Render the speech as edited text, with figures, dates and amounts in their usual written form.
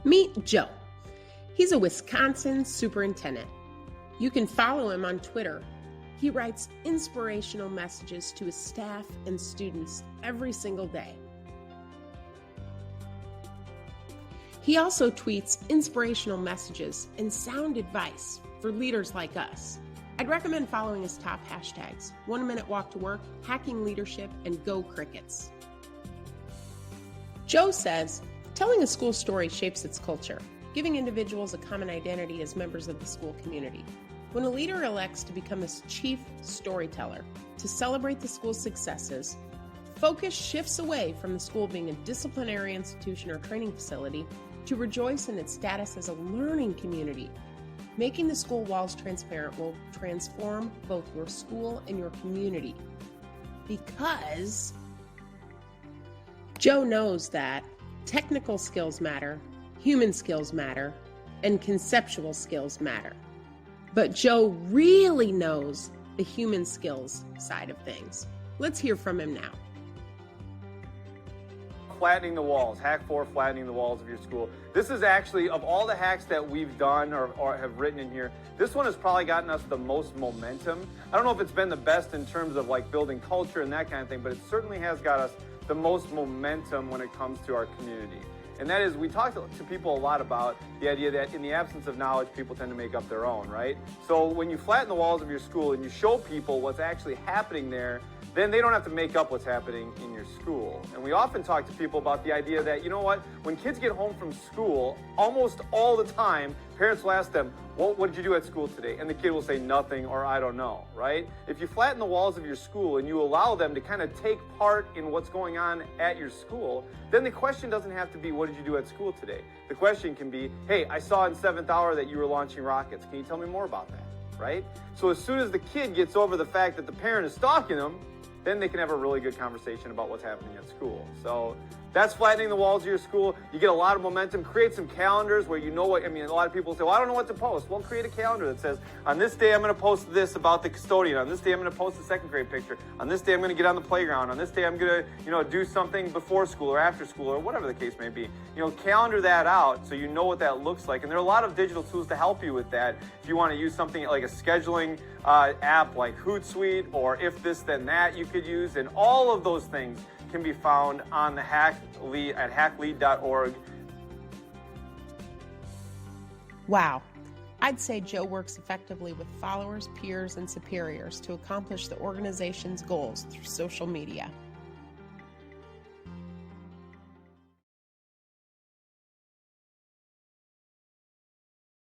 Meet Joe. He's a Wisconsin superintendent. You can follow him on Twitter. He writes inspirational messages to his staff and students every single day. He also tweets inspirational messages and sound advice for leaders like us. I'd recommend following his top hashtags: 1 Minute Walk to Work, Hacking Leadership, and Go Crickets. Joe says, telling a school story shapes its culture, giving individuals a common identity as members of the school community. When a leader elects to become a chief storyteller to celebrate the school's successes, focus shifts away from the school being a disciplinary institution or training facility to rejoice in its status as a learning community. Making the school walls transparent will transform both your school and your community, because Joe knows that technical skills matter, human skills matter, and conceptual skills matter. But Joe really knows the human skills side of things. Let's hear from him now. Flattening the walls, hack 4, flattening the walls of your school. This is actually, of all the hacks that we've done or have written in here, this one has probably gotten us the most momentum. I don't know if it's been the best in terms of like building culture and that kind of thing, but it certainly has got us the most momentum when it comes to our community. And that is, we talk to people a lot about the idea that in the absence of knowledge, people tend to make up their own, right? So when you flatten the walls of your school and you show people what's actually happening there, then they don't have to make up what's happening in your school. And we often talk to people about the idea that, you know what, when kids get home from school, almost all the time, parents will ask them, well, what did you do at school today? And the kid will say nothing or I don't know, right? If you flatten the walls of your school and you allow them to kind of take part in what's going on at your school, then the question doesn't have to be, what did you do at school today? The question can be, hey, I saw in 7th hour that you were launching rockets. Can you tell me more about that, right? So as soon as the kid gets over the fact that the parent is stalking them, then they can have a really good conversation about what's happening at school. So that's flattening the walls of your school. You get a lot of momentum. Create some calendars where you know what, a lot of people say, well, I don't know what to post. Well, create a calendar that says, on this day, I'm going to post this about the custodian. On this day, I'm going to post a 2nd grade picture. On this day, I'm going to get on the playground. On this day, I'm going to, do something before school or after school or whatever the case may be. Calendar that out so you know what that looks like. And there are a lot of digital tools to help you with that. If you want to use something like a scheduling app like Hootsuite or If This Then That you could use, and all of those things can be found on the HackLead at hacklead.org. Wow. I'd say Joe works effectively with followers, peers, and superiors to accomplish the organization's goals through social media.